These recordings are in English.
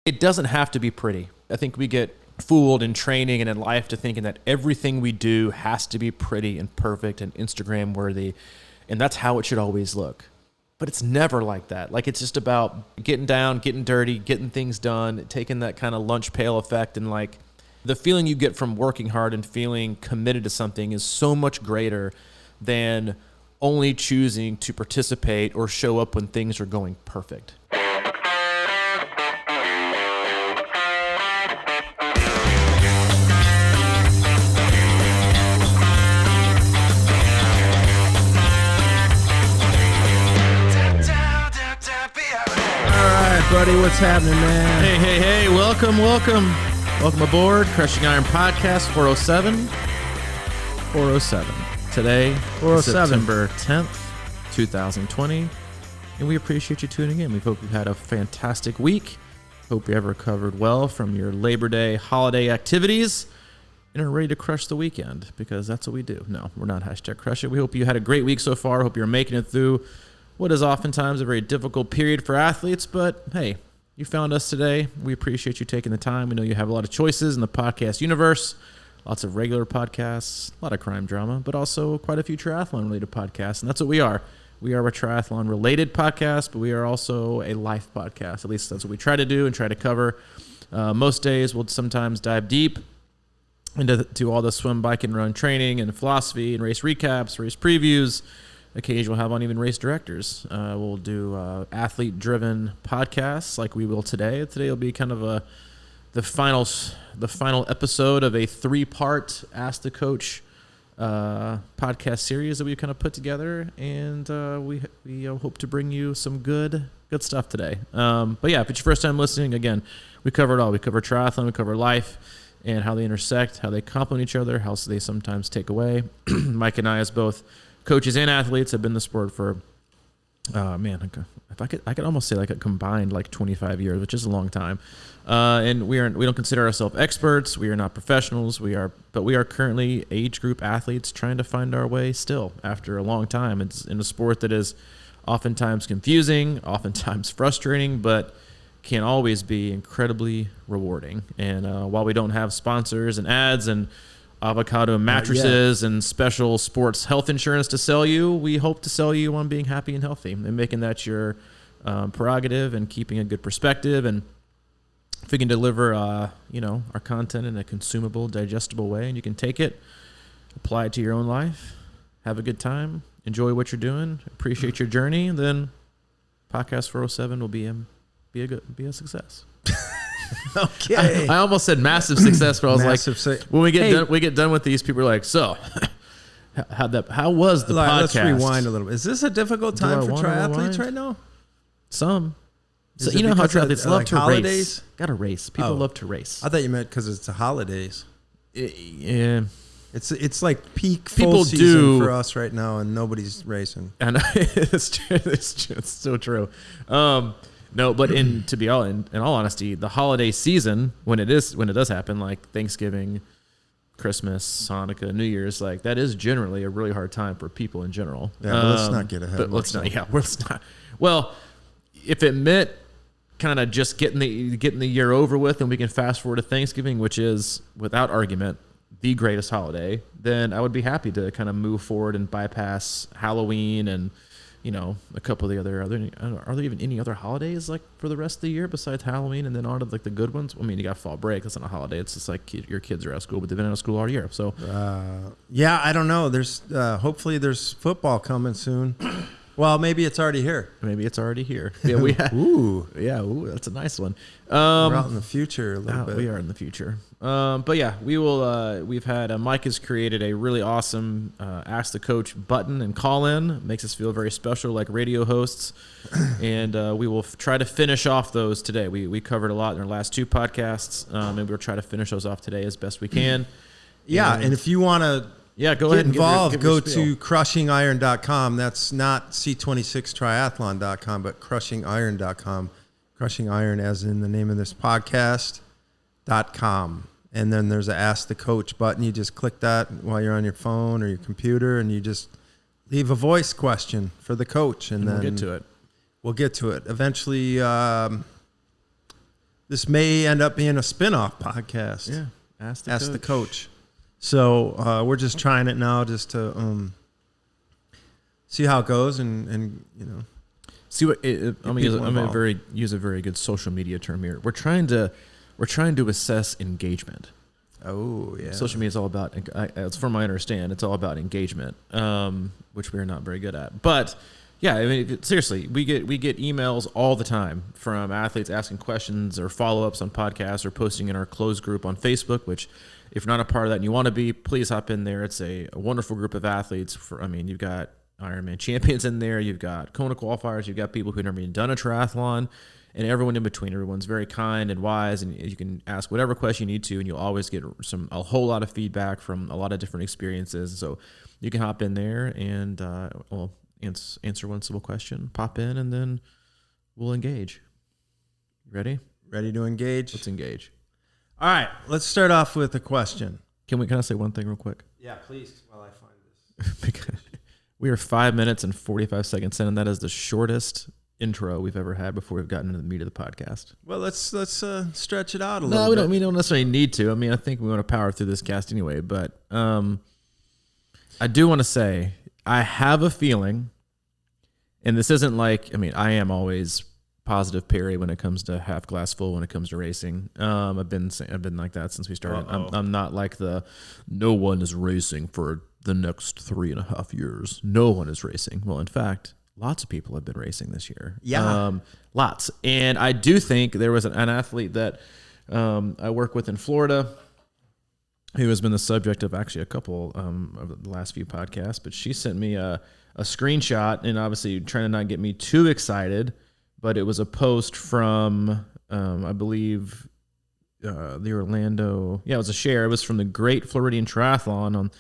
it doesn't have to be pretty. I think we get fooled in training and in life to thinking that everything we do has to be pretty and perfect and Instagram worthy, and that's how it should always look. But it's never like that. Like, it's just about getting down, getting dirty, getting things done, taking that kind of lunch pail effect, and like the feeling you get from working hard and feeling committed to something is so much greater than only choosing to participate or show up when things are going perfect. Buddy, what's happening, man? Hey, welcome aboard Crushing Iron Podcast 407 today, 407. September 10th 2020, and we appreciate you tuning in. We hope you've had a fantastic week. Hope you have recovered well from your Labor Day holiday activities and are ready to crush the weekend, because that's what we do. No, we're not #crush it. We hope you had a great week so far. Hope you're making it through what is oftentimes a very difficult period for athletes, but hey, you found us today. We appreciate you taking the time. We know you have a lot of choices in the podcast universe, lots of regular podcasts, a lot of crime drama, but also quite a few triathlon-related podcasts, and that's what we are. We are a triathlon-related podcast, but we are also a life podcast. At least that's what we try to do and try to cover. Most days we'll sometimes dive deep into all the swim, bike, and run training and philosophy and race recaps, race previews. Occasionally we'll have on even race directors. We'll do athlete-driven podcasts like we will today. Today will be kind of the final episode of a 3-part Ask the Coach podcast series that we kind of put together, and we hope to bring you some good stuff today. But yeah, if it's your first time listening, again, we cover it all. We cover triathlon, we cover life, and how they intersect, how they complement each other, how they sometimes take away. Mike and I, as both coaches and athletes, have been in the sport for, if I could almost say like a combined 25 years, which is a long time. And we don't consider ourselves experts. We are not professionals. But we are currently age group athletes trying to find our way still after a long time. It's in a sport that is oftentimes confusing, oftentimes frustrating, but can always be incredibly rewarding. And while we don't have sponsors and ads and avocado mattresses and special sports health insurance to sell you, we hope to sell you on being happy and healthy and making that your prerogative and keeping a good perspective. And if we can deliver our content in a consumable, digestible way, and you can take it, apply it to your own life, have a good time, enjoy what you're doing, appreciate your journey, then podcast 407 will be a success. Okay. I almost said massive success, but I was when we get done with these, people are like, so how was the podcast? Let's rewind a little bit. Is this a difficult time for triathletes right now? Some. So you know how triathletes love to holidays? race. Got to race. People love to race. I thought you meant because it's the holidays. Yeah. It's like peak people full season for us right now, and nobody's racing. And it's true. It's so true. No, but in all honesty, the holiday season, when it does happen, like Thanksgiving, Christmas, Hanukkah, New Year's, like that is generally a really hard time for people in general. Yeah, but let's not get ahead. But let's not. Yeah, let's not. Well, if it meant kind of just getting the year over with, and we can fast forward to Thanksgiving, which is without argument the greatest holiday, then I would be happy to kind of move forward and bypass Halloween and a couple of the other. Are there even any other holidays like for the rest of the year besides Halloween, and then on to like the good ones? I mean, you got fall break. That's not a holiday. It's just like your kids are out of school, but they've been out of school all year. So I don't know. There's hopefully there's football coming soon. Well, maybe it's already here. Yeah, we have. Ooh, that's a nice one. We're out in the future a little bit. We are in the future. But yeah, we will. We've had Mike has created a really awesome Ask the Coach button and call in. Makes us feel very special, like radio hosts. And we will try to finish off those today. We covered a lot in our last 2 podcasts, and we'll try to finish those off today as best we can. Yeah, and if you want to. Yeah, go Get ahead and involved. give your Go to crushingiron.com. That's not C26triathlon.com, but crushingiron.com. Crushing Iron, as in the name of this podcast.com. And then there's a Ask the Coach button. You just click that while you're on your phone or your computer, and you just leave a voice question for the coach, and then we'll get to it. We'll get to it eventually. this may end up being a spin-off podcast. Yeah. Ask the coach. So we're just trying it now just to see how it goes and you know. See what I'm gonna use a very good social media term here. We're trying to assess engagement. Oh yeah. Social media is all about, as from my understand, it's all about engagement, which we're not very good at. But yeah, I mean, seriously, we get emails all the time from athletes asking questions or follow-ups on podcasts or posting in our closed group on Facebook, which if you're not a part of that and you want to be, please hop in there. It's a wonderful group of athletes. You've got Ironman champions in there. You've got Kona qualifiers. You've got people who've never even done a triathlon, and everyone in between. Everyone's very kind and wise, and you can ask whatever question you need to, and you'll always get a whole lot of feedback from a lot of different experiences. So you can hop in there and answer one simple question, pop in, and then we'll engage. Ready? Ready to engage? Let's engage. All right, let's start off with a question. Can I say one thing real quick? Yeah, please, while I find this. Because we are 5 minutes and 45 seconds in, and that is the shortest intro we've ever had before we've gotten into the meat of the podcast. Well, let's stretch it out a little bit. We don't necessarily need to. I mean, I think we want to power through this cast anyway, but I do want to say I have a feeling, and this isn't like, I mean, I am always positive Perry when it comes to half glass full when it comes to racing. I've been like that since we started. I'm not like no one is racing for the next 3.5 years. No one is racing. Well, in fact, lots of people have been racing this year. Yeah. Lots. And I do think there was an athlete that I work with in Florida who has been the subject of actually a couple of the last few podcasts, but she sent me a screenshot, and obviously trying to not get me too excited, but it was a post from, I believe, the Orlando. Yeah, it was a share. It was from the Great Floridian Triathlon.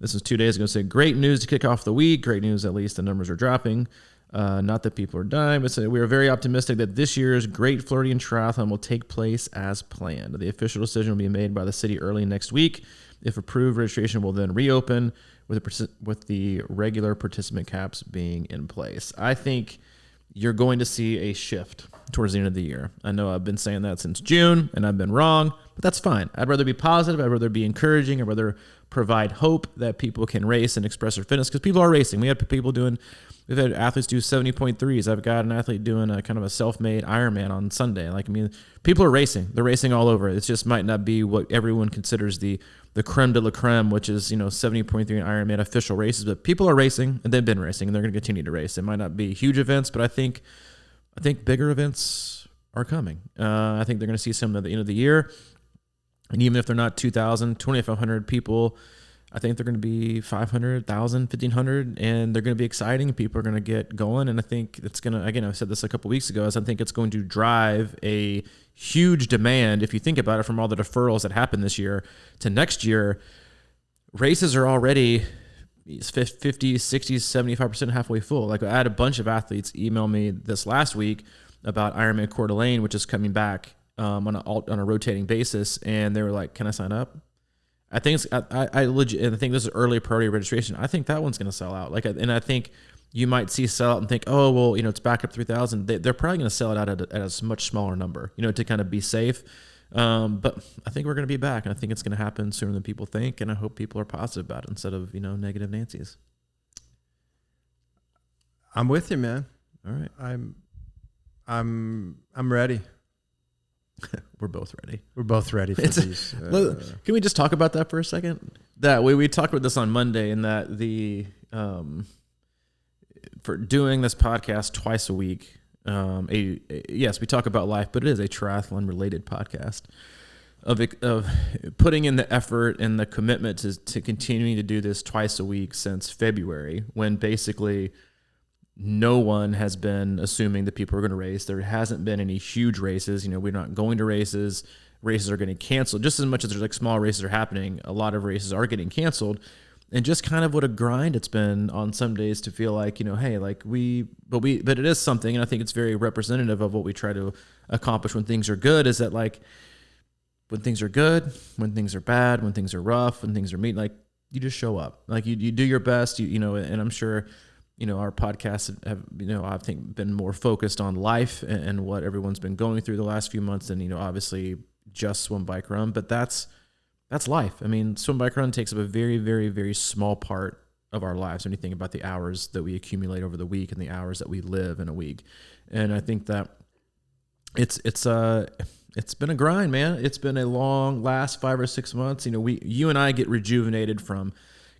This was 2 days ago. It said, great news to kick off the week. Great news, at least the numbers are dropping. Not that people are dying, but we are very optimistic that this year's Great Floridian Triathlon will take place as planned. The official decision will be made by the city early next week. If approved, registration will then reopen with the regular participant caps being in place. I think you're going to see a shift towards the end of the year. I know I've been saying that since June, and I've been wrong, but that's fine. I'd rather be positive. I'd rather be encouraging. I'd rather provide hope that people can race and express their fitness, because people are racing. We've had athletes do 70.3s. I've got an athlete doing a kind of a self-made Ironman on Sunday. People are racing. They're racing all over. It just might not be what everyone considers the creme de la creme, which is, 70.3 Ironman official races, but people are racing, and they've been racing, and they're going to continue to race. It might not be huge events, but I think bigger events are coming. I think they're going to see some at the end of the year. And even if they're not 2,000, 2,500 people, I think they're going to be 500, 1,000, 1,500, and they're going to be exciting. People are going to get going, and I think it's going to, again, I said this a couple weeks ago, I think it's going to drive a huge demand, if you think about it, from all the deferrals that happened this year to next year. Races are already 50, 60, 75% halfway full. Like, I had a bunch of athletes email me this last week about Ironman Coeur d'Alene, which is coming back on a rotating basis, and they were like, "Can I sign up?" I think I legit, and I think this is early priority registration. I think that one's going to sell out. And I think you might see sell out and think, "Oh, well, it's back up 3,000." They're probably going to sell it out at a much smaller number, to kind of be safe. But I think we're going to be back, and I think it's going to happen sooner than people think. And I hope people are positive about it instead of negative Nancy's. I'm with you, man. All right, I'm ready. We're both ready. We're both ready for these. Can we just talk about that for a second? That we talked about this on Monday, and that for doing this podcast twice a week. Yes, we talk about life, but it is a triathlon related podcast of putting in the effort and the commitment to continuing to do this twice a week since February, when basically no one has been assuming that people are going to race. There hasn't been any huge races. We're not going to races. Races are getting canceled. Just as much as there's small races are happening, a lot of races are getting canceled. And just kind of what a grind it's been on some days to feel like, hey, but it is something. And I think it's very representative of what we try to accomplish when things are good, is that when things are good, when things are bad, when things are rough, when things are you just show up. You do your best, and I'm sure, our podcasts have, I think been more focused on life and what everyone's been going through the last few months than, obviously just swim, bike, run, but that's life. I mean, swim, bike, run takes up a very, very, very small part of our lives when you think about the hours that we accumulate over the week and the hours that we live in a week. And I think that it's been a grind, man. It's been a long last 5 or 6 months. You and I get rejuvenated from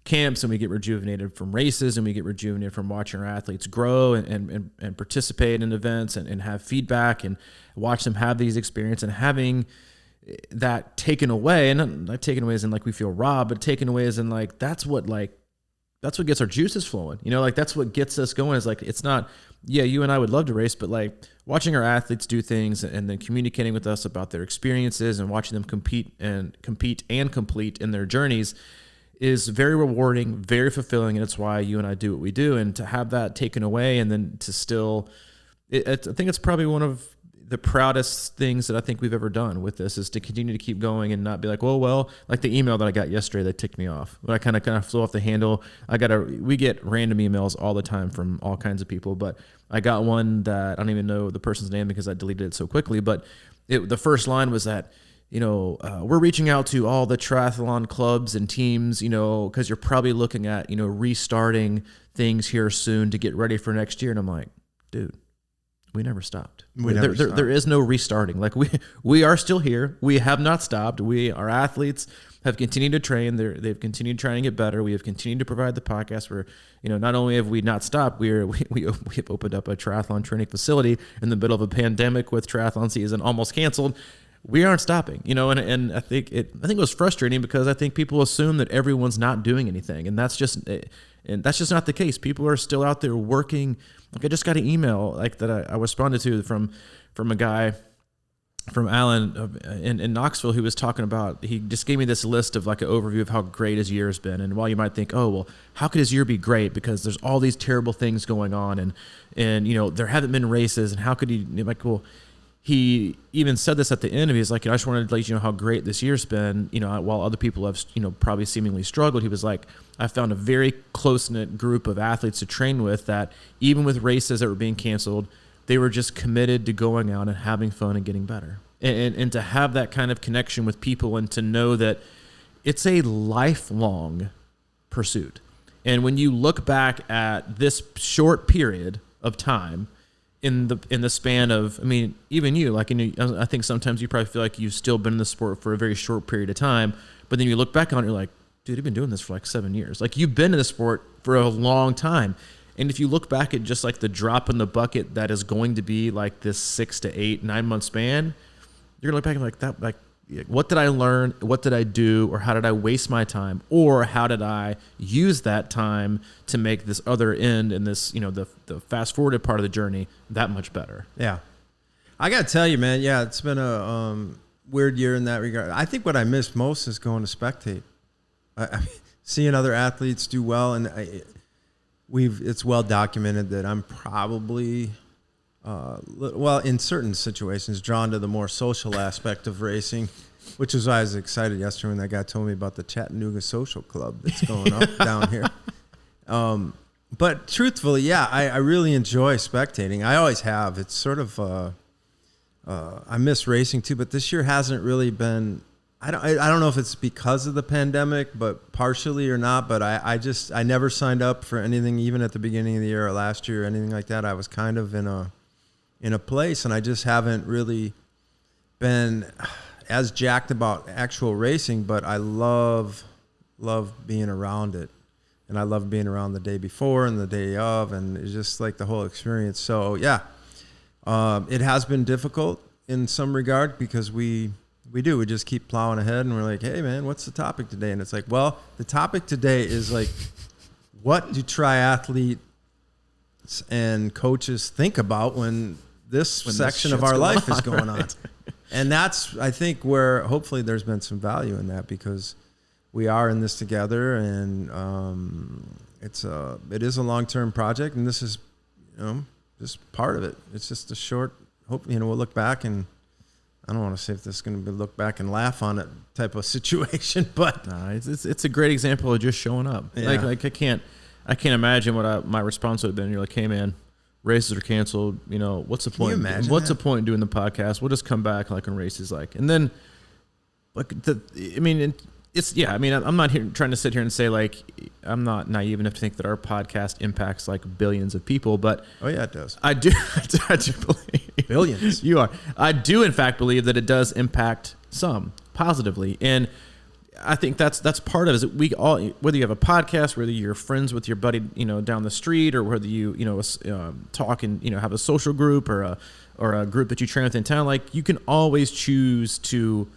camps, and we get rejuvenated from races, and we get rejuvenated from watching our athletes grow and participate in events and have feedback and watch them have these experiences, and having that taken away, and not taken away as in like we feel robbed, but taken away as in like that's what gets our juices flowing. That's what gets us going. Is like, it's not, you and I would love to race, but like watching our athletes do things and then communicating with us about their experiences and watching them compete and complete in their journeys is very rewarding, very fulfilling. And it's why you and I do what we do. And to have that taken away and then to still, I think it's probably one of the proudest things that I think we've ever done with this is to continue to keep going and not be like, well, like the email that I got yesterday that ticked me off. But I kind of flew off the handle. We get random emails all the time from all kinds of people, but I got one that I don't even know the person's name because I deleted it so quickly. But the first line was that, we're reaching out to all the triathlon clubs and teams, because you're probably looking at, restarting things here soon to get ready for next year. And I'm like, dude, we never stopped. There is no restarting. Like we are still here. We have not stopped. Our athletes have continued to train. They've continued trying to get better. We have continued to provide the podcast where, not only have we not stopped, we have opened up a triathlon training facility in the middle of a pandemic with triathlon season almost canceled. We aren't stopping, and I think it was frustrating because I think people assume that everyone's not doing anything, and that's just not the case. People are still out there working. Like I just got an email like that I responded to from a guy from Alan in Knoxville who was talking about, he just gave me this list of like an overview of how great his year has been. And while you might think, oh, well, how could his year be great? Because there's all these terrible things going on and there haven't been races, and how could he, like, well, he even said this at the end of it. He's like, I just wanted to let you know how great this year's been, while other people have, probably seemingly struggled. He was like, I found a very close-knit group of athletes to train with that even with races that were being canceled, they were just committed to going out and having fun and getting better. And to have that kind of connection with people and to know that it's a lifelong pursuit. And when you look back at this short period of time, in the span of, I mean, even you, like, I think sometimes you probably feel like you've still been in the sport for a very short period of time, but then you look back on it, you're like, dude, you've been doing this for like 7 years. Like, you've been in the sport for a long time. And if you look back at just like the drop in the bucket that is going to be like this 6 to 8, 9 month span, you're gonna look back and like that, like, what did I learn? What did I do? Or how did I waste my time? Or how did I use that time to make this other end and this, the fast forwarded part of the journey that much better? Yeah. I got to tell you, man, it's been a weird year in that regard. I think what I miss most is going to spectate. I mean, seeing other athletes do well. And it's well documented that I'm probably, in certain situations, drawn to the more social aspect of racing, which is why I was excited yesterday when that guy told me about the Chattanooga Social Club that's going up down here. But truthfully, I really enjoy spectating. I always have. It's sort of, I miss racing too, but this year hasn't really been, I don't know if it's because of the pandemic, but partially or not, but I never signed up for anything, even at the beginning of the year or last year or anything like that. I was kind of in a place, and I just haven't really been as jacked about actual racing, but I love being around it. And I love being around the day before and the day of, and it's just like the whole experience. So it has been difficult in some regard because we just keep plowing ahead, and we're like, hey man, what's the topic today? And it's like, well, the topic today is like, what do triathletes and coaches think about when this section of our life is going on? And that's, I think, where hopefully there's been some value in that, because we are in this together, and it is a long-term project, and this is, just part of it. It's just a short, hope, we'll look back, and I don't want to say if this is going to be look back and laugh on it type of situation, but it's a great example of just showing up. Yeah. Like I can't, I can't imagine what my response would have been. You're like, hey man, races are canceled. You know, what's the point? What's the point in doing the podcast? We'll just come back like when races like, and then like I'm not here trying to sit here and say like, I'm not naive enough to think that our podcast impacts like billions of people, but oh yeah, it does. I do believe billions. You are. I do in fact believe that it does impact some positively. And I think that's part of it. Is we all, whether you have a podcast, whether you're friends with your buddy, you know, down the street, or whether you talk and, you know, have a social group or a group that you train with in town, like you can always choose to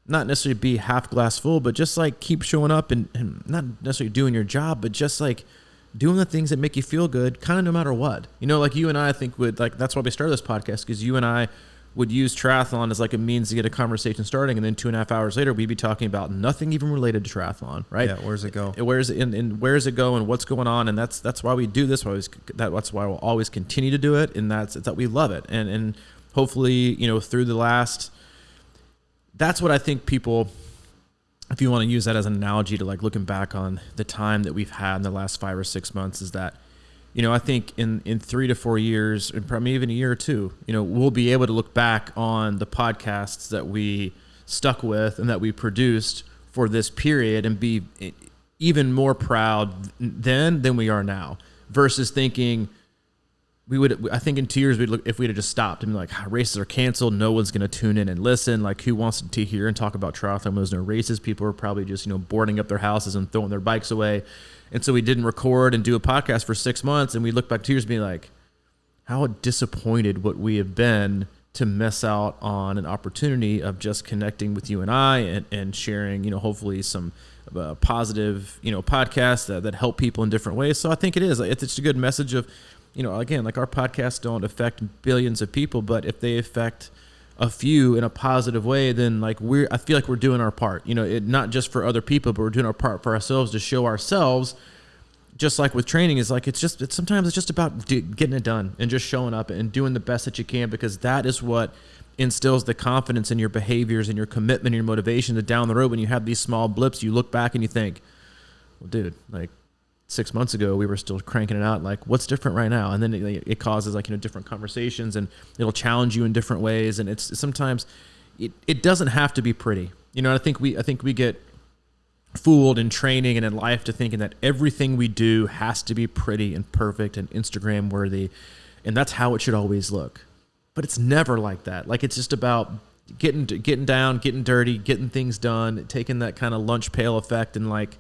not necessarily be half glass full, but just like keep showing up and not necessarily doing your job, but just like doing the things that make you feel good, kind of no matter what. You know, like you and I think would like, that's why we started this podcast, because you and I would use triathlon as like a means to get a conversation starting, and then 2.5 hours later we'd be talking about nothing even related to triathlon, right? Yeah, where's it go? Where's it and where's it go and what's going on? And that's why we do this. That's why we'll always continue to do it, and it's that we love it. And hopefully, you know, through the last, that's what I think people, if you want to use that as an analogy to like looking back on the time that we've had in the last 5 or 6 months, is that, you know, I think in 3 to 4 years, and probably even a year or two, you know, we'll be able to look back on the podcasts that we stuck with and that we produced for this period and be even more proud then than we are now, versus thinking I think in 2 years, if we'd have just stopped and be like, races are canceled, no one's going to tune in and listen. Like, who wants to hear and talk about triathlon when there's no races? People are probably just, you know, boarding up their houses and throwing their bikes away. And so we didn't record and do a podcast for 6 months. And we look back 2 years being like, how disappointed would we have been to miss out on an opportunity of just connecting with you and I and sharing, you know, hopefully some positive, you know, podcasts that help people in different ways. So I think it is. It's a good message of, you know, again, like our podcasts don't affect billions of people, but if they affect a few in a positive way, then like I feel like we're doing our part, you know, not just for other people, but we're doing our part for ourselves to show ourselves, just like with training, is like, sometimes it's just about getting it done and just showing up and doing the best that you can, because that is what instills the confidence in your behaviors and your commitment and your motivation, that down the road, when you have these small blips, you look back and you think, well, dude, like 6 months ago, we were still cranking it out. Like, what's different right now? And then it causes like, you know, different conversations, and it'll challenge you in different ways. And it's sometimes it doesn't have to be pretty. You know, I think we get fooled in training and in life to thinking that everything we do has to be pretty and perfect and Instagram worthy, and that's how it should always look. But it's never like that. Like, it's just about getting down, getting dirty, getting things done, taking that kind of lunch pail effect, and like,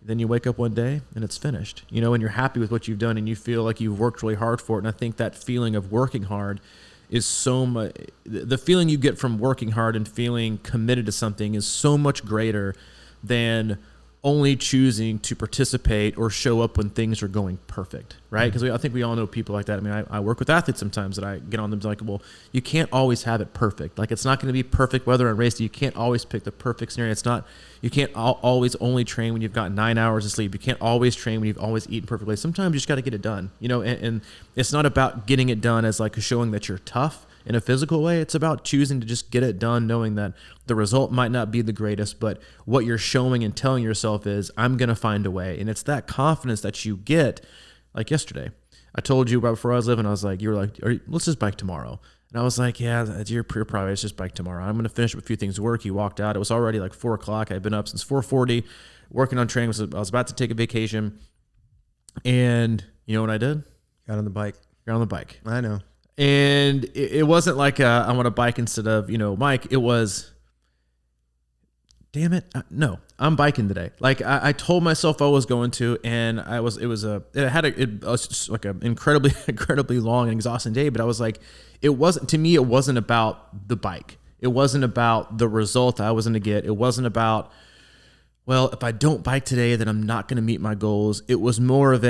then you wake up one day and it's finished, you know, and you're happy with what you've done and you feel like you've worked really hard for it. And I think that feeling of working hard is so much, the feeling you get from working hard and feeling committed to something is so much greater than only choosing to participate or show up when things are going perfect, right? Because I think we all know people like that. I mean, I work with athletes sometimes that I get on them like, well, you can't always have it perfect. Like, it's not going to be perfect weather on race day. You can't always pick the perfect scenario. It's not, you can't always only train when you've got 9 hours of sleep. You can't always train when you've always eaten perfectly. Sometimes you just got to get it done, you know, and it's not about getting it done as like showing that you're tough in a physical way. It's about choosing to just get it done, knowing that the result might not be the greatest, but what you're showing and telling yourself is, I'm going to find a way. And it's that confidence that you get. Like yesterday, I told you right before I was leaving, I was like, you were like, let's just bike tomorrow. And I was like, yeah, you're probably, let's just bike tomorrow. I'm going to finish up a few things at work. You walked out. It was already like 4 o'clock. I'd been up since 4:40 working on training. I was about to take a vacation. And you know what I did? Got on the bike. Got on the bike. I know. And it wasn't like I want to bike instead of, you know, Mike. It was, damn it, no, I'm biking today. Like I told myself I was going to, and it was just like an incredibly long and exhausting day. But I was like, it wasn't about the bike. It wasn't about the result I was going to get. It wasn't about, well, if I don't bike today, then I'm not going to meet my goals. It was more of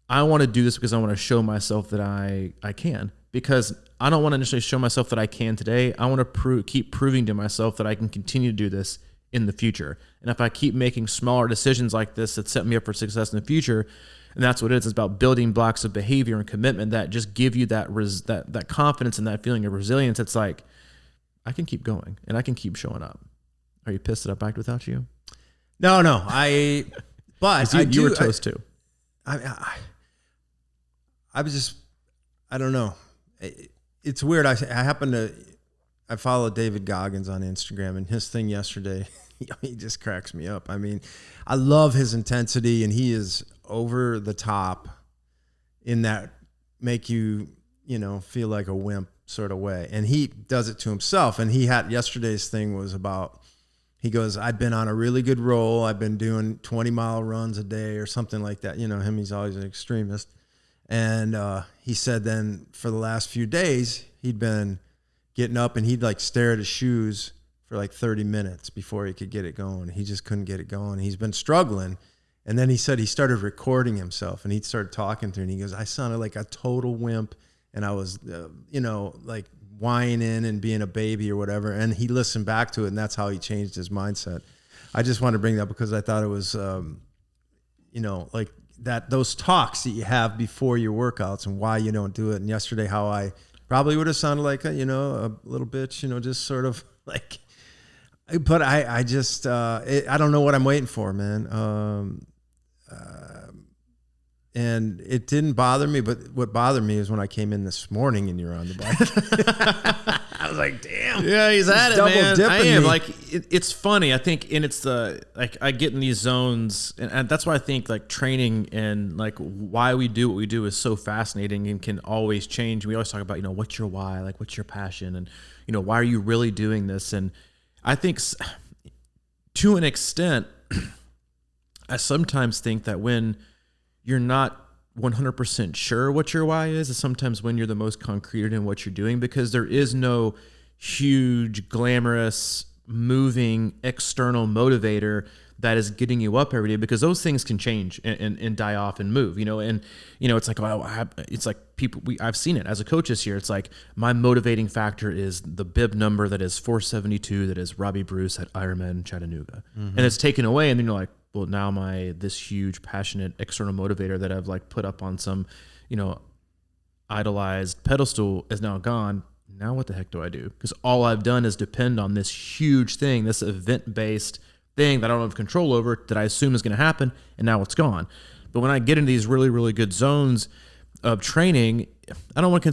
I want to do this because I want to show myself that I can, because I don't want to necessarily show myself that I can today. I want to keep proving to myself that I can continue to do this in the future. And if I keep making smaller decisions like this that set me up for success in the future, and that's what it is. It's about building blocks of behavior and commitment that just give you that confidence and that feeling of resilience. It's like, I can keep going and I can keep showing up. Are you pissed that I biked without you? No. But you were toast too. I don't know. It's weird. I followed David Goggins on Instagram, and his thing yesterday, he just cracks me up. I mean, I love his intensity, and he is over the top in that make you, feel like a wimp sort of way. And he does it to himself. And yesterday's thing was about, he goes, I've been on a really good roll. I've been doing 20-mile runs a day or something like that. He's always an extremist. And he said then for the last few days, he'd been getting up and he'd like stare at his shoes for like 30 minutes before he could get it going. He just couldn't get it going. He's been struggling. And then he said he started recording himself and he started talking to him. And he goes, I sounded like a total wimp. And I was, like whining and being a baby or whatever. And he listened back to it, and that's how he changed his mindset. I just wanted to bring that up because I thought it was, like that, those talks that you have before your workouts and why you don't do it. And yesterday, how I probably would have sounded like a little bitch, just sort of like, but I just, I don't know what I'm waiting for, man. And it didn't bother me, but what bothered me is when I came in this morning and you're on the bike. I was like, damn. Yeah, he's at it, man. I am. Me. Like, it's funny. I think, and it's I get in these zones, and that's why I think, like, training and, like, why we do what we do is so fascinating and can always change. We always talk about, what's your why? Like, what's your passion? And, why are you really doing this? And I think, to an extent, I sometimes think that when you're not 100% sure what your why is sometimes when you're the most concrete in what you're doing, because there is no huge, glamorous, moving external motivator that is getting you up every day, because those things can change and die off and move, and it's like, it's like people, I've seen it as a coach this year. It's like my motivating factor is the bib number that is 472, that is Robbie Bruce at Ironman Chattanooga. Mm-hmm. And it's taken away. And then you're like, well, now this huge, passionate external motivator that I've like put up on some, idolized pedestal is now gone. Now what the heck do I do? Because all I've done is depend on this huge thing, this event-based thing that I don't have control over, that I assume is going to happen, and now it's gone. But when I get into these really, really good zones of training, I don't want to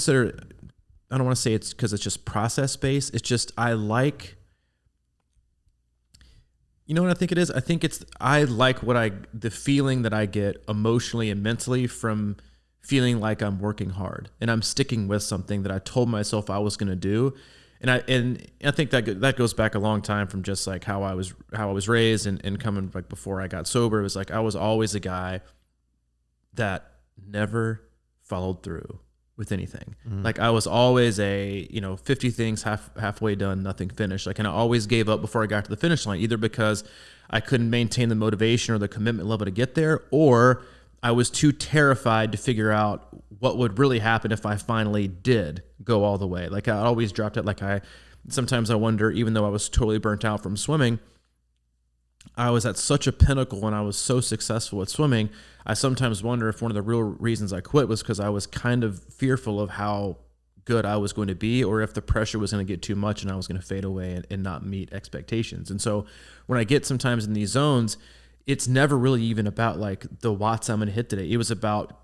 say it's because it's just process-based. It's just I like... You know what I think it is? I like the feeling that I get emotionally and mentally from feeling like I'm working hard and I'm sticking with something that I told myself I was going to do. And I think that goes back a long time from just like how I was raised and coming like before I got sober. It was like, I was always a guy that never followed through with anything. Mm-hmm. Like I was always 50 things halfway done, nothing finished. Like, and I always gave up before I got to the finish line, either because I couldn't maintain the motivation or the commitment level to get there, or I was too terrified to figure out what would really happen if I finally did go all the way. Like I always dropped it. Like sometimes I wonder, even though I was totally burnt out from swimming, I was at such a pinnacle and I was so successful at swimming. I sometimes wonder if one of the real reasons I quit was because I was kind of fearful of how good I was going to be, or if the pressure was going to get too much and I was going to fade away and not meet expectations. And so when I get sometimes in these zones, it's never really even about like the watts I'm going to hit today. It was about,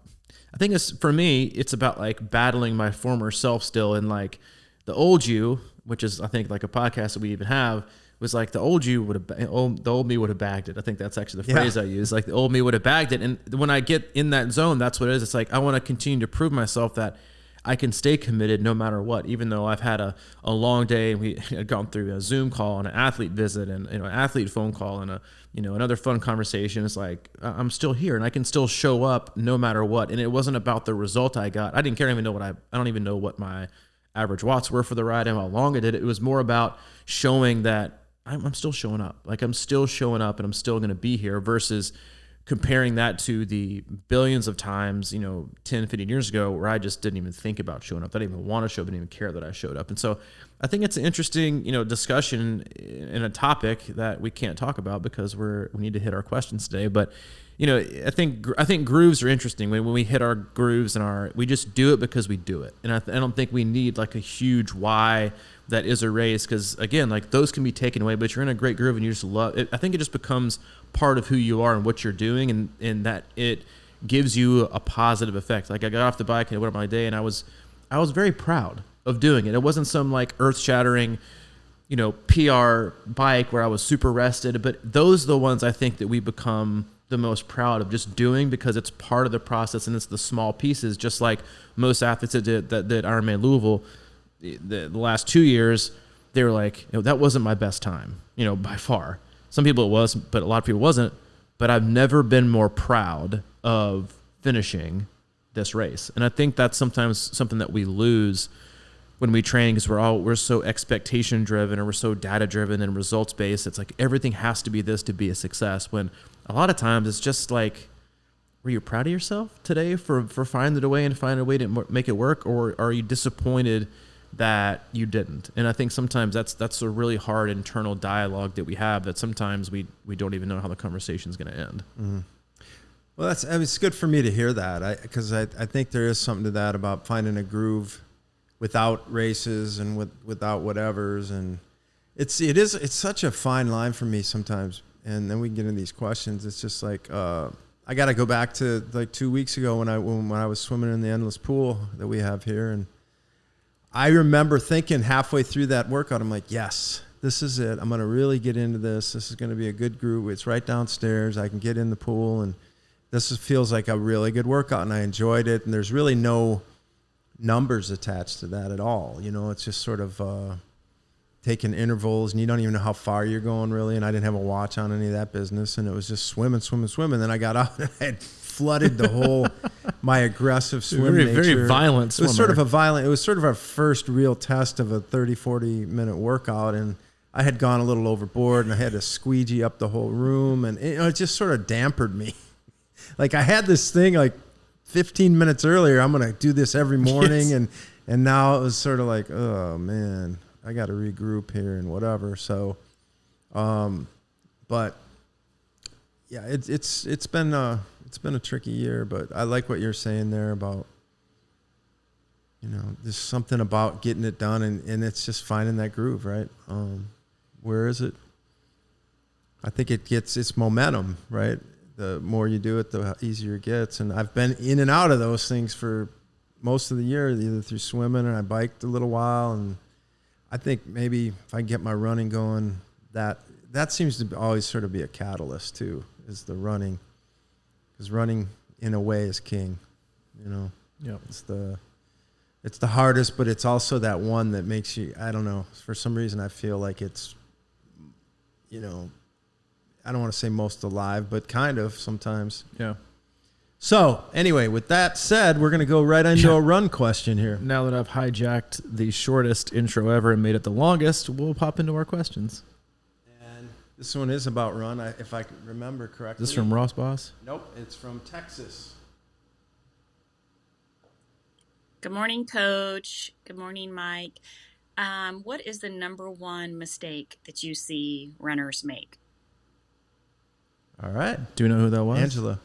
I think for me, it's about like battling my former self still. And like the old you, which is I think like a podcast that we even have, was like the old you the old me would have bagged it. I think that's actually the phrase I use. Like the old me would have bagged it. And when I get in that zone, that's what it is. It's like, I want to continue to prove myself that I can stay committed no matter what, even though I've had a long day and we had gone through a Zoom call and an athlete visit and an athlete phone call and another fun conversation. It's like, I'm still here and I can still show up no matter what. And it wasn't about the result I got. I didn't care. I don't even know what my average watts were for the ride and how long I did it. It was more about showing that I'm still showing up. Like I'm still showing up and I'm still going to be here, versus comparing that to the billions of times, 10, 15 years ago where I just didn't even think about showing up. I didn't even want to show up. I didn't even care that I showed up. And so I think it's an interesting, discussion in a topic that we can't talk about because we need to hit our questions today. But, I think grooves are interesting when we hit our grooves and we just do it because we do it. And I don't think we need like a huge why that is a race. Cause again, like those can be taken away, but you're in a great groove and you just love it. I think it just becomes part of who you are and what you're doing, and that it gives you a positive effect. Like I got off the bike and I went on my day and I was very proud of doing it. It wasn't some like earth shattering, PR bike where I was super rested, but those are the ones I think that we become the most proud of just doing because it's part of the process and it's the small pieces. Just like most athletes that did Ironman Louisville the last 2 years, they were like, that wasn't my best time, by far. Some people it was, but a lot of people wasn't. But I've never been more proud of finishing this race. And I think that's sometimes something that we lose when we train because we're so expectation driven or we're so data driven and results based. It's like everything has to be this to be a success, when a lot of times it's just like, were you proud of yourself today for finding a way and finding a way to make it work, or are you disappointed that you didn't? And I think sometimes that's a really hard internal dialogue that we have that sometimes we don't even know how the conversation is going to end. Mm-hmm. Well, it's good for me to hear that because I think there is something to that about finding a groove without races and without whatevers. And it's such a fine line for me sometimes. And then we can get into these questions. It's just like, I got to go back to like 2 weeks ago when I was swimming in the endless pool that we have here. And I remember thinking halfway through that workout, I'm like, yes, this is it. I'm going to really get into this. This is going to be a good groove. It's right downstairs. I can get in the pool. And feels like a really good workout. And I enjoyed it. And there's really no numbers attached to that at all. It's just sort of taking intervals, and you don't even know how far you're going really. And I didn't have a watch on any of that business, and it was just swimming. Then I got out and I had flooded the whole my aggressive swim nature. Very violent swimmer. It was sort of our first real test of a 30-40 minute workout, and I had gone a little overboard, and I had to squeegee up the whole room, and it just sort of dampened me. Like I had this thing like 15 minutes earlier, I'm going to do this every morning. Yes. And now it was sort of like, oh man, I got to regroup here and whatever. So, but yeah, it's been a tricky year, but I like what you're saying there about, there's something about getting it done and it's just finding that groove, right? Where is it? I think it's momentum, right? The more you do it, the easier it gets. And I've been in and out of those things for most of the year, either through swimming, and I biked a little while. And I think maybe if I get my running going, that seems to always sort of be a catalyst too, is the running. Because running, in a way, is king. Yep. It's the hardest, but it's also that one that makes you, I don't know, for some reason I feel like it's, I don't want to say most alive, but kind of sometimes. Yeah. So anyway, with that said, we're going to go right into a run question here. Now that I've hijacked the shortest intro ever and made it the longest, we'll pop into our questions. And this one is about run, if I remember correctly. Is this from Ross Boss? Nope, it's from Texas. Good morning, Coach. Good morning, Mike. What is the number one mistake that you see runners make? All right. Do you know who that was? Angela.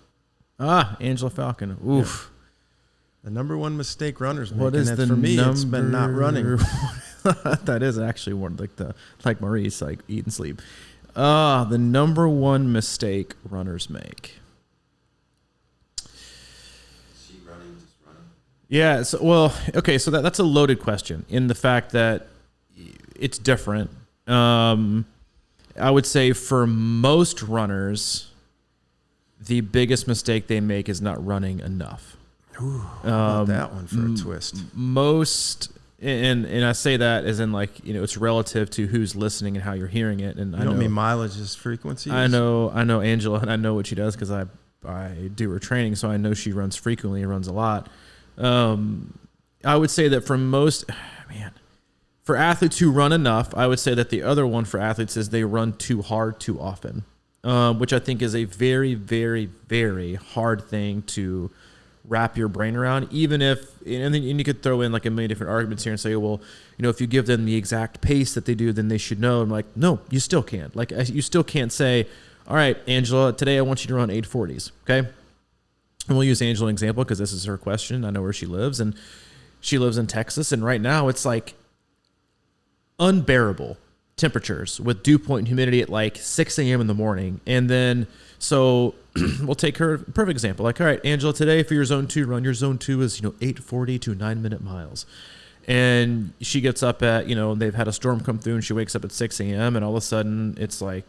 Angela Falcon. Oof. Yeah. The number one mistake runners make. What is the for me? number... It's been not running. That is actually one like Maurice, like eat and sleep. The number one mistake runners make. Is she running, just running? Yeah. So that's a loaded question in the fact that it's different. I would say for most runners, the biggest mistake they make is not running enough. Ooh, how about that one for a twist. Most, and I say that as in like, it's relative to who's listening and how you're hearing it. And I don't mean mileage is frequency. I know Angela, and I know what she does because I do her training, so I know she runs frequently and runs a lot. I would say that for most, for athletes who run enough, I would say that the other one for athletes is they run too hard too often, which I think is a very, very, very hard thing to wrap your brain around, even if, and you could throw in like a million different arguments here and say, well, if you give them the exact pace that they do, then they should know. I'm like, no, you still can't. Like, you still can't say, all right, Angela, today I want you to run 840s. Okay. And we'll use Angela as an example because this is her question. I know where she lives, and she lives in Texas. And right now it's like unbearable temperatures with dew point and humidity at like 6 a.m. in the morning. And then, so we'll take her perfect example. Like, all right, Angela, today for your zone 2 run, your zone 2 is, 840 to 9-minute miles. And she gets up at, they've had a storm come through, and she wakes up at 6 a.m. and all of a sudden it's like,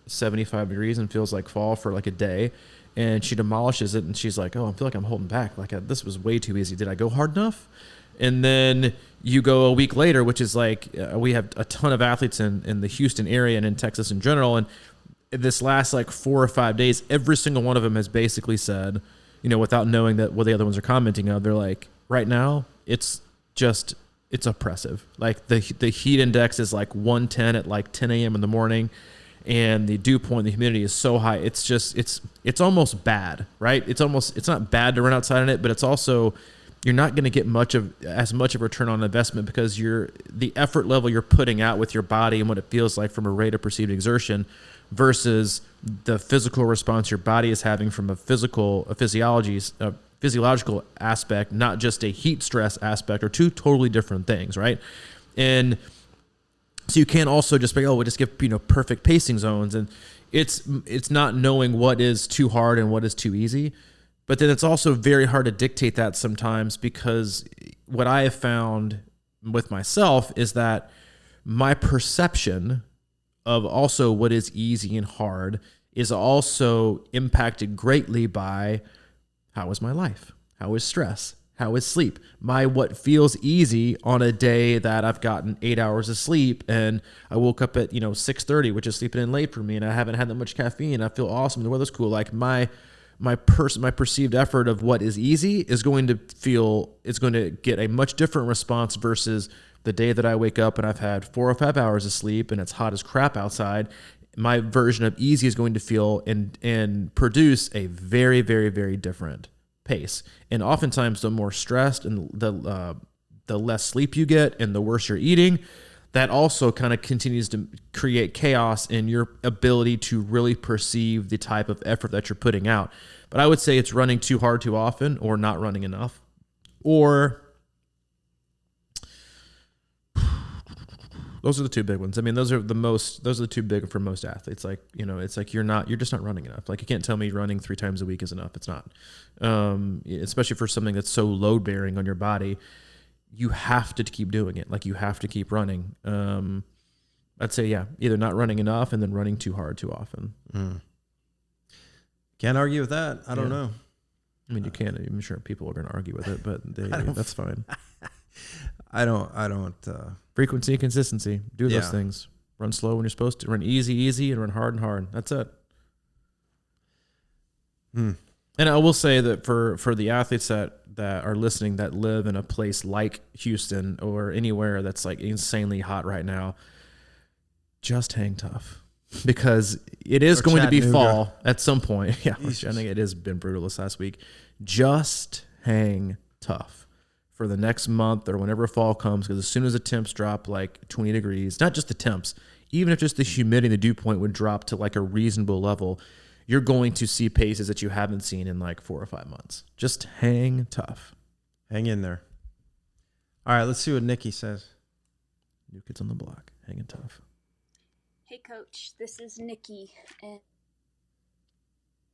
75 degrees and feels like fall for like a day. And she demolishes it, and she's like, oh, I feel like I'm holding back. Like, this was way too easy. Did I go hard enough? And then you go a week later, which is like, we have a ton of athletes in the Houston area and in Texas in general. And this last like 4 or 5 days, every single one of them has basically said, without knowing that what the other ones are commenting of, they're like, right now, it's oppressive. Like the heat index is like 110 at like 10 a.m. in the morning. And the dew point, the humidity is so high. It's just, it's almost bad, right? It's not bad to run outside in it, but it's also, you're not going to get as much of a return on investment because the effort level you're putting out with your body and what it feels like from a rate of perceived exertion versus the physical response your body is having from a physiological aspect, not just a heat stress aspect, are two totally different things, right? And so you can't also just be, we just give perfect pacing zones, and it's not knowing what is too hard and what is too easy. But then it's also very hard to dictate that sometimes, because what I have found with myself is that my perception of also what is easy and hard is also impacted greatly by how is my life, how is stress, how is sleep? What feels easy on a day that I've gotten 8 hours of sleep and I woke up at 6:30, which is sleeping in late for me, and I haven't had that much caffeine. I feel awesome. The weather's cool. Like my perceived effort of what is easy is going to get a much different response versus the day that I wake up and I've had 4 or 5 hours of sleep and it's hot as crap outside. My version of easy is going to feel and produce a very, very, very different pace. And oftentimes the more stressed and the less sleep you get and the worse you're eating, that also kind of continues to create chaos in your ability to really perceive the type of effort that you're putting out. But I would say it's running too hard too often, or not running enough, or those are the two big ones. I mean, those are the two big for most athletes. Like, it's like you're just not running enough. Like, you can't tell me running 3 times a week is enough. It's not. Especially for something that's so load bearing on your body, you have to keep doing it. Like, you have to keep running. I'd say, yeah, either not running enough and then running too hard too often. Can't argue with that. I don't know. I mean, you can. I'm sure people are going to argue with it, but that's fine. I don't. Frequency, consistency. Do those things. Run slow when you're supposed to. Run easy, and run hard. That's it. And I will say that for the athletes that are listening that live in a place like Houston or anywhere that's like insanely hot right now, just hang tough, because it is going to be fall at some point. Yeah, I think it has been brutal this last week. Just hang tough for the next month or whenever fall comes, because as soon as the temps drop like 20 degrees, not just the temps, even if just the humidity and the dew point would drop to like a reasonable level, you're going to see paces that you haven't seen in like 4 or 5 months. Just hang tough. Hang in there. All right, let's see what Nikki says. New kids on the block, hanging tough. Hey, Coach, this is Nikki. And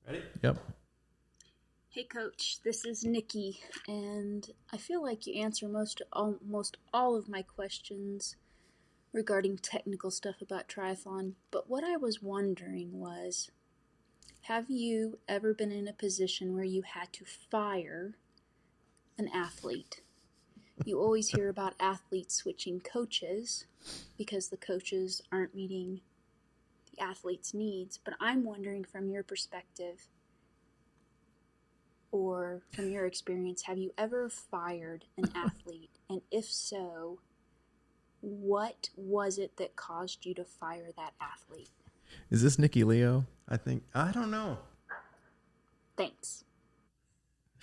ready? Yep. Hey, Coach, this is Nikki, and I feel like you answer almost all of my questions regarding technical stuff about triathlon. But what I was wondering was, have you ever been in a position where you had to fire an athlete? You always hear about athletes switching coaches because the coaches aren't meeting the athlete's needs. But I'm wondering, from your perspective or from your experience, have you ever fired an athlete? And if so, what was it that caused you to fire that athlete? Is this Nikki Leo? I don't know. Thanks.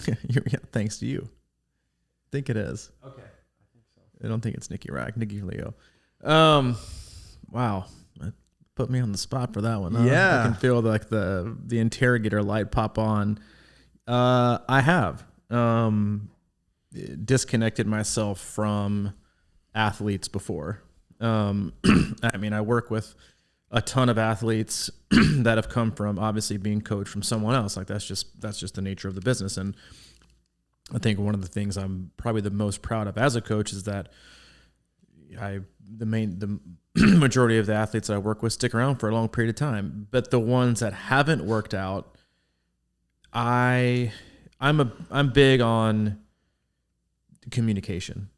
Yeah, thanks to you. I think it is. Okay. I think so. I don't think it's Nikki Rack. Nikki Leo. Wow. That put me on the spot for that one. Huh? Yeah. I can feel like the interrogator light pop on. I have disconnected myself from athletes before. I mean, I work with a ton of athletes that have come from obviously being coached from someone else. Like that's just the nature of the business. And I think one of the things I'm probably the most proud of as a coach is that the majority of the athletes that I work with stick around for a long period of time, but the ones that haven't worked out, I'm big on communication.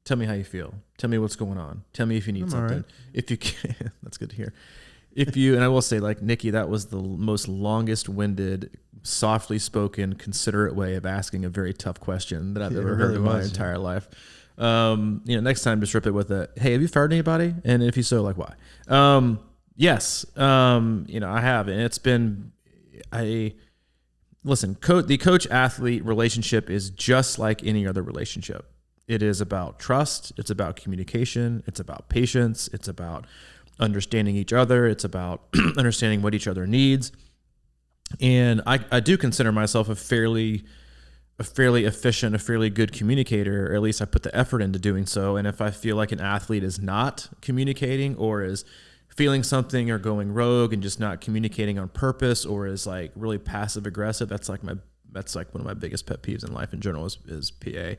Tell me how you feel. Tell me what's going on. Tell me if you need something. Right. If you can, that's good to hear. And I will say, like, Nikki, that was the most longest winded, softly spoken, considerate way of asking a very tough question that I've ever heard in my entire life. Next time just rip it with a, hey, have you fired anybody? And if you so, like, why? Yes. I have. And it's been, listen, the coach athlete relationship is just like any other relationship. It is about trust. It's about communication. It's about patience. It's about understanding each other. It's about understanding what each other needs. And I do consider myself a fairly efficient, a fairly good communicator, or at least I put the effort into doing so. And if I feel like an athlete is not communicating or is feeling something or going rogue and just not communicating on purpose or is like really passive aggressive, that's like one of my biggest pet peeves in life in general is PA.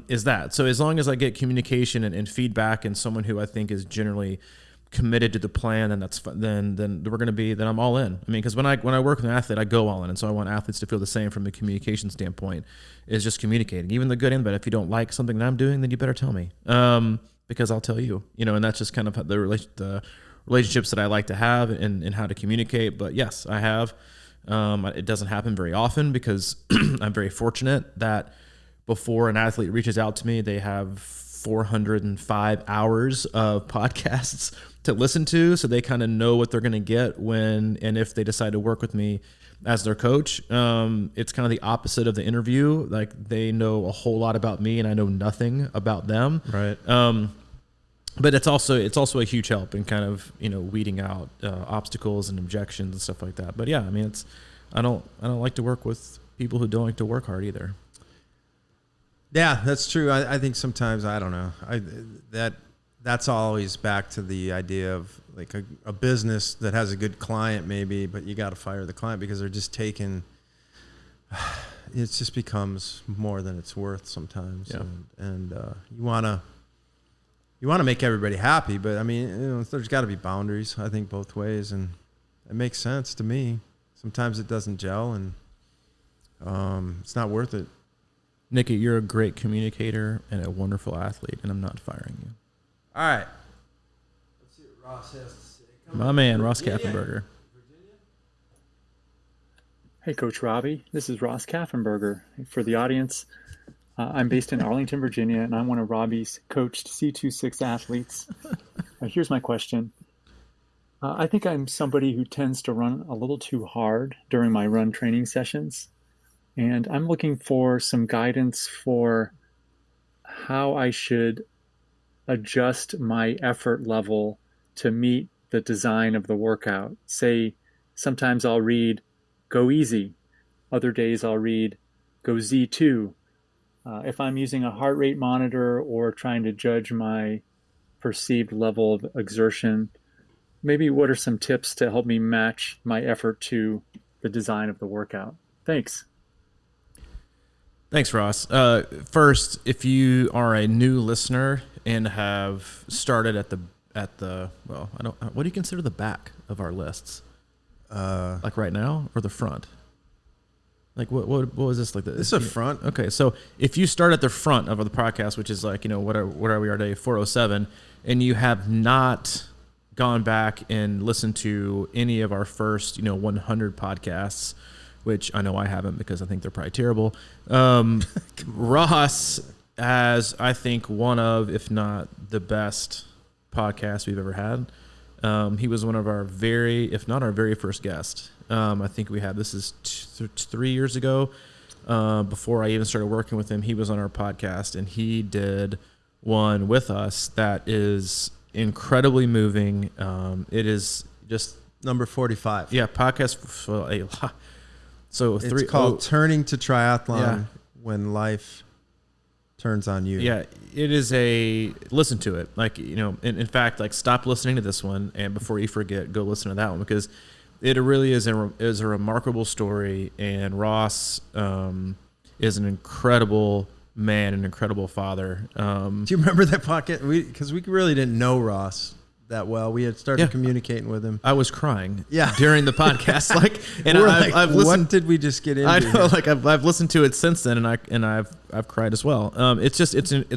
Is that. So as long as I get communication and feedback and someone who I think is generally committed to the plan, then that's then I'm all in. I mean, because when I work with an athlete, I go all in. And so I want athletes to feel the same from a communication standpoint, is just communicating, even the good and bad. If you don't like something that I'm doing, then you better tell me. Because I'll tell you, and that's just kind of the relationships that I like to have and how to communicate. But yes, I have. It doesn't happen very often because I'm very fortunate that before an athlete reaches out to me, they have 405 hours of podcasts to listen to. So they kind of know what they're going to get when, and if they decide to work with me as their coach. It's kind of the opposite of the interview. Like they know a whole lot about me and I know nothing about them. Right. But it's also a huge help in kind of, weeding out obstacles and objections and stuff like that. But yeah, I mean, I don't like to work with people who don't like to work hard either. Yeah, that's true. I think sometimes, I don't know, that's always back to the idea of like a business that has a good client maybe, but you got to fire the client because they're just taking, it just becomes more than it's worth sometimes. Yeah. And you want to make everybody happy, but I mean, there's got to be boundaries, I think, both ways. And it makes sense to me. Sometimes it doesn't gel and it's not worth it. Nikki, you're a great communicator and a wonderful athlete, and I'm not firing you. All right. Let's see what Ross has to say. My man, Ross Kaffenberger. Hey, Coach Robbie. This is Ross Kaffenberger. For the audience, I'm based in Arlington, Virginia, and I'm one of Robbie's coached C26 athletes. Here's my question. I think I'm somebody who tends to run a little too hard during my run training sessions. And I'm looking for some guidance for how I should adjust my effort level to meet the design of the workout. Say, sometimes I'll read, go easy. Other days I'll read, go Z2. If I'm using a heart rate monitor or trying to judge my perceived level of exertion, maybe what are some tips to help me match my effort to the design of the workout? Thanks. Thanks, Ross. First, if you are a new listener and have started at the what do you consider the back of our lists? Like right now or the front? Like what was this like? This is a front. Okay, so if you start at the front of the podcast, which is like what are we are today 407, and you have not gone back and listened to any of our first 100 podcasts, which I know I haven't because I think they're probably terrible. Ross has, I think, one of, if not the best podcast we've ever had. He was one of our if not our very first guest. I think we had, this is 3 years ago. before I even started working with him, he was on our podcast, and he did one with us that is incredibly moving. It is just Number 45. yeah, podcast. So It's called Turning to Triathlon Yeah. When Life Turns on You. Yeah, it is listen to it. Like, in fact, like, stop listening to this one, and before you forget, go listen to that one, because it really is a remarkable story. And Ross is an incredible man, an incredible father. Do you remember that podcast? Because we really didn't know Ross that well. We had started communicating with him. I was crying Yeah. during the podcast. Like, and We're I've listened. what did we just get into? I know, here? like I've listened to it since then, and I've cried as well. It's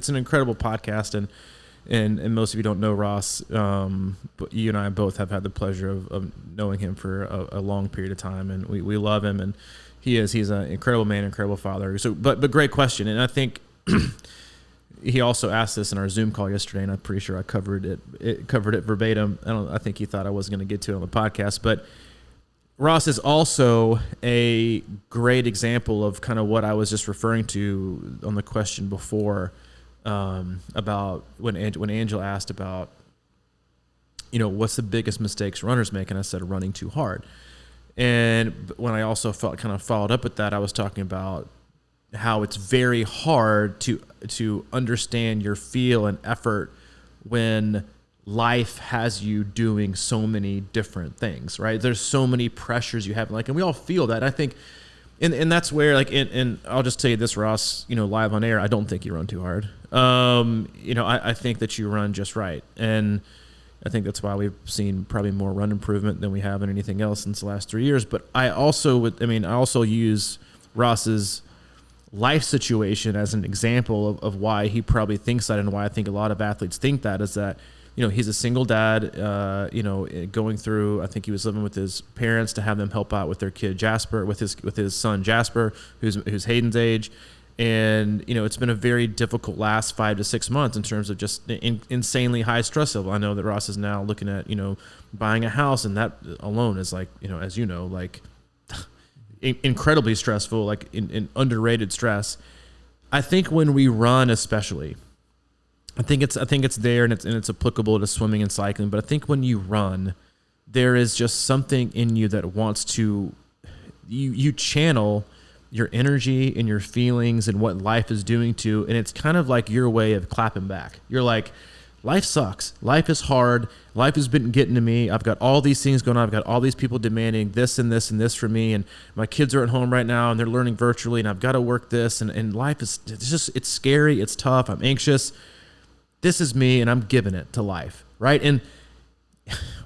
an incredible podcast, and most of you don't know Ross, but you and I both have had the pleasure of knowing him for a long period of time, and we love him, and he's an incredible man, incredible father. So, but great question, and I think he also asked this in our Zoom call yesterday, and I'm pretty sure I covered it verbatim. I think he thought I wasn't going to get to it on the podcast, but Ross is also a great example of kind of what I was just referring to on the question before, about when Angela asked about, what's the biggest mistakes runners make, and I said running too hard. And when I also followed up with that, I was talking about how it's very hard to understand your feel and effort when life has you doing so many different things, right? There's so many pressures you have, and we all feel that. I think, and that's where, and I'll just tell you this, Ross, live on air, I don't think you run too hard. I think that you run just right. And I think that's why we've seen probably more run improvement than we have in anything else since the last 3 years. But I also use Ross's life situation as an example of why he probably thinks that, and why I think a lot of athletes think that, is that, he's a single dad, going through, I think he was living with his parents to have them help out with their kid Jasper, with his son Jasper, who's Hayden's age. And, it's been a very difficult last 5 to 6 months in terms of just insanely high stress level. I know that Ross is now looking at, buying a house, and that alone is like, as like incredibly stressful, like in underrated stress. I think when we run, especially, I think it's there, and it's applicable to swimming and cycling. But I think when you run, there is just something in you that wants to, you channel your energy and your feelings and what life is doing to, and it's kind of like your way of clapping back. You're like, life sucks. Life is hard. Life has been getting to me. I've got all these things going on. I've got all these people demanding this and this and this from me. And my kids are at home right now, and they're learning virtually, and I've got to work this. And life it's scary. It's tough. I'm anxious. This is me, and I'm giving it to life. Right. And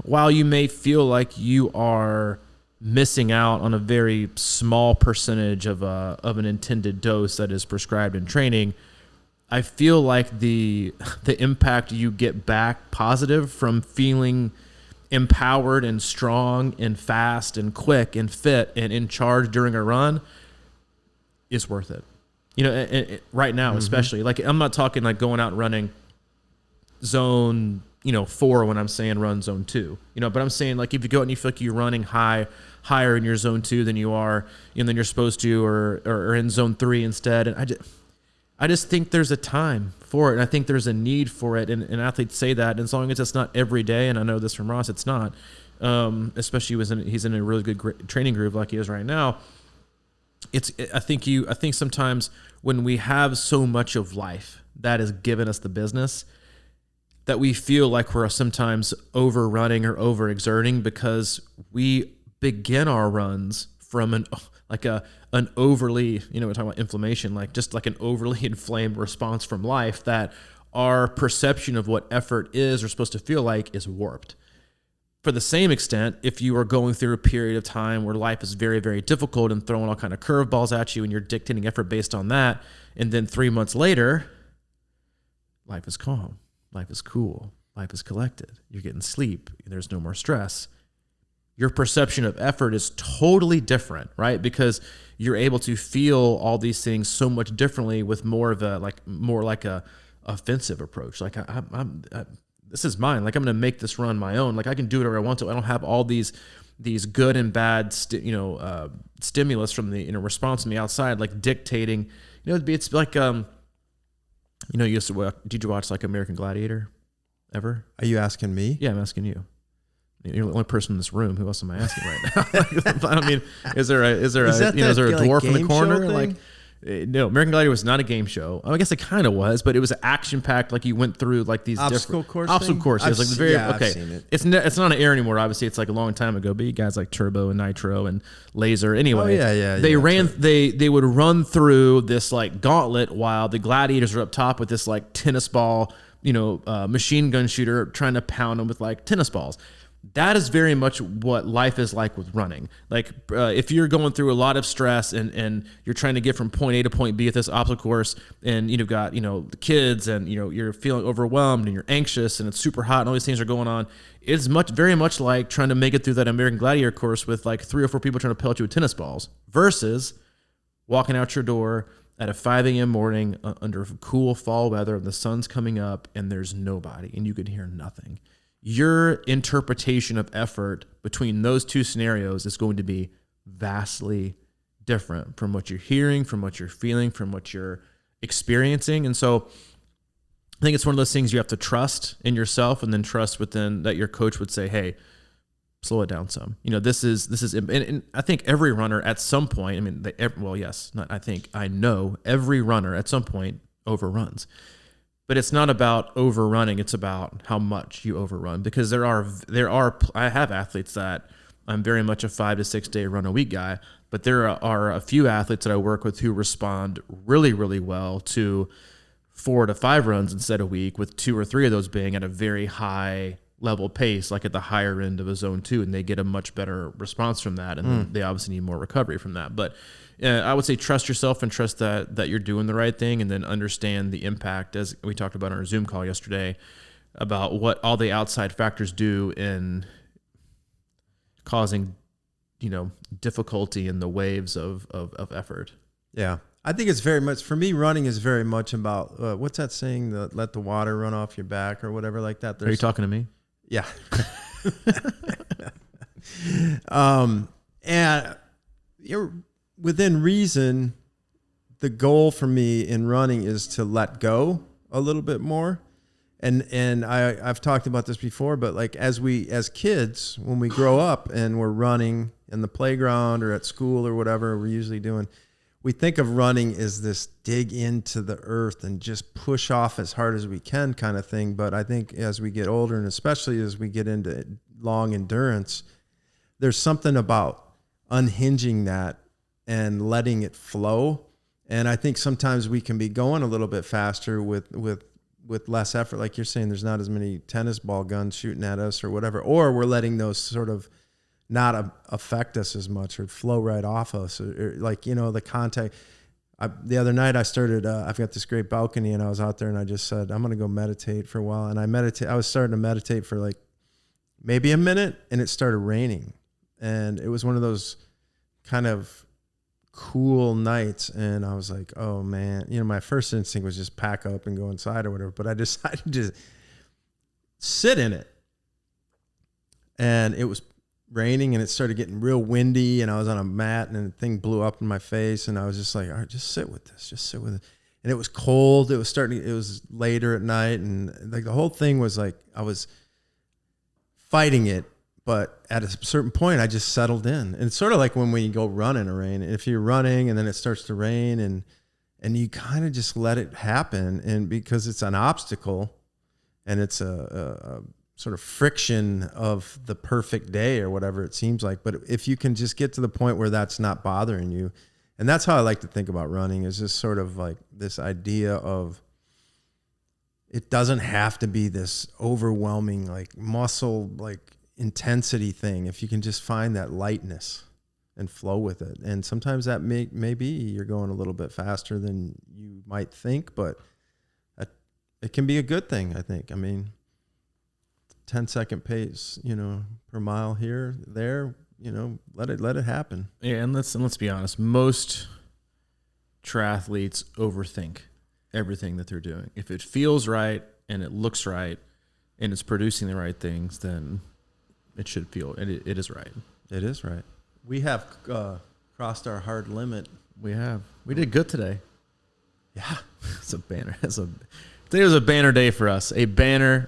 while you may feel like you are missing out on a very small percentage of an intended dose that is prescribed in training, I feel like the impact you get back positive from feeling empowered and strong and fast and quick and fit and in charge during a run is worth it. Right now, especially, like, I'm not talking like going out and running zone 4 when I'm saying run zone 2, but I'm saying, like, if you go out and you feel like you're running higher in your zone 2 than you are, than you're supposed to, or in zone 3 instead. And I just think there's a time for it, and I think there's a need for it, and athletes say that, and as long as it's not every day, and I know this from Ross, it's not, especially he's in a really good training groove like he is right now. I think sometimes when we have so much of life that has given us the business, that we feel like we're sometimes overrunning or overexerting, because we begin our runs from an overly, we're talking about inflammation, like just like an overly inflamed response from life, that our perception of what effort is or supposed to feel like is warped. For the same extent, if you are going through a period of time where life is very, very difficult and throwing all kind of curveballs at you, and you're dictating effort based on that, and then 3 months later, life is calm. Life is cool. Life is collected. You're getting sleep. There's no more stress. Your perception of effort is totally different, right? Because you're able to feel all these things so much differently with more of a offensive approach. Like, this is mine. Like, I'm going to make this run my own. Like, I can do whatever I want to. I don't have all these these good and bad, stimulus from the, response from the outside, like dictating, it's like, you used to did you watch like American Gladiator ever? Are you asking me? Yeah, I'm asking you. You're the only person in this room. Who else am I asking right now? I mean, is there a dwarf in the corner? Like, no, American Gladiator was not a game show. I guess it kind of was, but it was action packed. Like you went through like these obstacle courses. Like the very I've seen it. It's not an air anymore. Obviously, it's like a long time ago. But you guys like Turbo and Nitro and Laser. Anyway, They would run through this like gauntlet while the gladiators are up top with this like tennis ball, machine gun shooter trying to pound them with like tennis balls. That is very much what life is like with running. Like if you're going through a lot of stress and you're trying to get from point A to point B at this obstacle course, and you've got the kids, and you're feeling overwhelmed and you're anxious and it's super hot and all these things are going on. It's very much like trying to make it through that American Gladiator course with like 3 or 4 people trying to pelt you with tennis balls, versus walking out your door at a 5 a.m. morning under cool fall weather and the sun's coming up and there's nobody and you can hear nothing. Your interpretation of effort between those two scenarios is going to be vastly different from what you're hearing, from what you're feeling, from what you're experiencing. And so I think it's one of those things you have to trust in yourself, and then trust within that your coach would say, hey, slow it down some. This is, and I think every runner at some point, I know every runner at some point overruns. But it's not about overrunning. It's about how much you overrun, because I have athletes that I'm very much a 5 to 6 day run a week guy, but there are a few athletes that I work with who respond really, really well to 4 to 5 runs instead a week, with 2 or 3 of those being at a very high level pace, like at the higher end of a zone 2, and they get a much better response from that. And they obviously need more recovery from that. But I would say trust yourself and trust that you're doing the right thing, and then understand the impact, as we talked about on our Zoom call yesterday, about what all the outside factors do in causing, difficulty in the waves of effort. Yeah. I think it's very much, for me, running is very much about, what's that saying? Let the water run off your back or whatever like that. Are you talking to me? Yeah. And you're within reason. The goal for me in running is to let go a little bit more. And I've talked about this before, but like as kids, when we grow up and we're running in the playground or at school or whatever we're usually doing, we think of running as this dig into the earth and just push off as hard as we can kind of thing. But I think as we get older, and especially as we get into long endurance, there's something about unhinging that and letting it flow. And I think sometimes we can be going a little bit faster with less effort. Like you're saying, there's not as many tennis ball guns shooting at us or whatever, or we're letting those sort of not affect us as much or flow right off us, or like, the contact. The other night I started, I've got this great balcony, and I was out there and I just said, I'm going to go meditate for a while. And I was starting to meditate for like maybe a minute, and it started raining, and it was one of those kind of cool nights. And I was like, oh man, my first instinct was just pack up and go inside or whatever, but I decided to sit in it, and it was raining, and it started getting real windy, and I was on a mat, and the thing blew up in my face, and I was just like, all right, just sit with this. And it was cold. It was later at night, and like the whole thing was like I was fighting it, but at a certain point I just settled in. And it's sort of like when you go run in the rain. If you're running and then it starts to rain, and you kind of just let it happen, and because it's an obstacle and it's a sort of friction of the perfect day or whatever it seems like. But if you can just get to the point where that's not bothering you, and that's how I like to think about running, is just sort of like this idea of it doesn't have to be this overwhelming, like muscle, like intensity thing. If you can just find that lightness and flow with it. And sometimes that may be you're going a little bit faster than you might think, but it can be a good thing, I think. I mean, 10-second pace, per mile here, there, let it happen. Yeah, and let's be honest. Most triathletes overthink everything that they're doing. If it feels right and it looks right and it's producing the right things, then it should feel it is right. It is right. We have crossed our hard limit. We have. We did good today. Yeah. It's a banner. Today was a banner day for us. A banner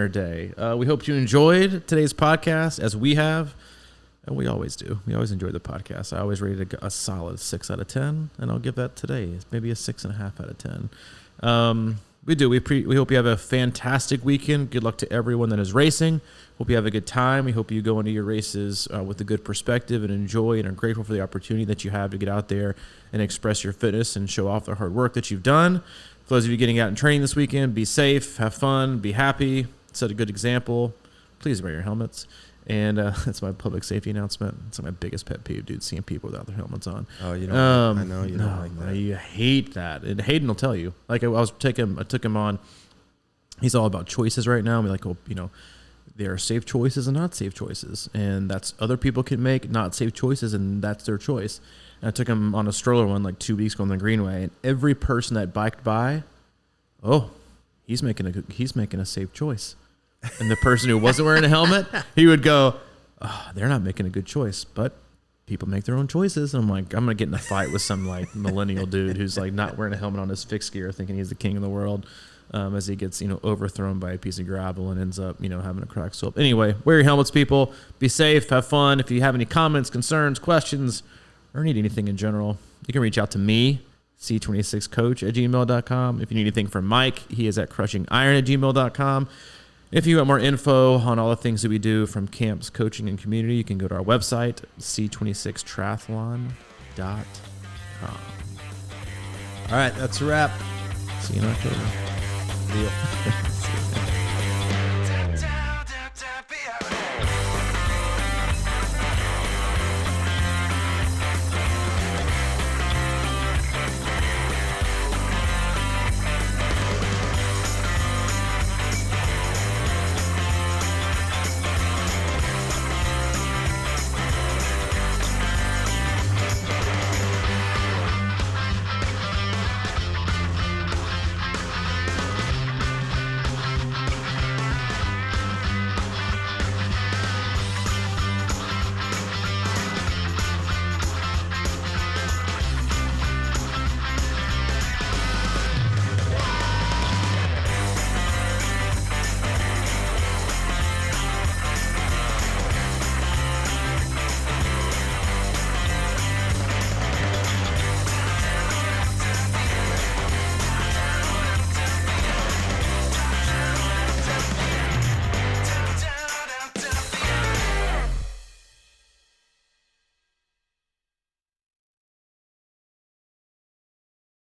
day. We hope you enjoyed today's podcast as we have. And we always do. We always enjoy the podcast. I always rate it a solid 6 out of 10. And I'll give that today maybe a 6.5 out of 10. We do. We hope you have a fantastic weekend. Good luck to everyone that is racing. Hope you have a good time. We hope you go into your races with a good perspective and enjoy and are grateful for the opportunity that you have to get out there and express your fitness and show off the hard work that you've done. For those of you getting out and training this weekend, be safe, have fun, be happy, set a good example. Please wear your helmets. And that's my public safety announcement. It's my biggest pet peeve, dude, seeing people without their helmets on. Oh, you don't. I know you don't like that. You hate that. And Hayden will tell you. Like I took him on. He's all about choices right now. I'm like, well, there are safe choices and not safe choices, and that's other people can make not safe choices, and that's their choice. And I took him on a stroller one like 2 weeks ago on the Greenway, and every person that biked by, he's making a safe choice. And the person who wasn't wearing a helmet, he would go, they're not making a good choice. But people make their own choices. And I'm like, I'm going to get in a fight with some like millennial dude who's like not wearing a helmet on his fixed gear, thinking he's the king of the world, as he gets, overthrown by a piece of gravel and ends up, having a cracked slope. Anyway, wear your helmets, people. Be safe. Have fun. If you have any comments, concerns, questions, or need anything in general, you can reach out to me, c26coach@gmail.com. If you need anything from Mike, he is at crushingiron@gmail.com. If you want more info on all the things that we do from camps, coaching, and community, you can go to our website, c26triathlon.com. All right, that's a wrap. See you in October. Deal.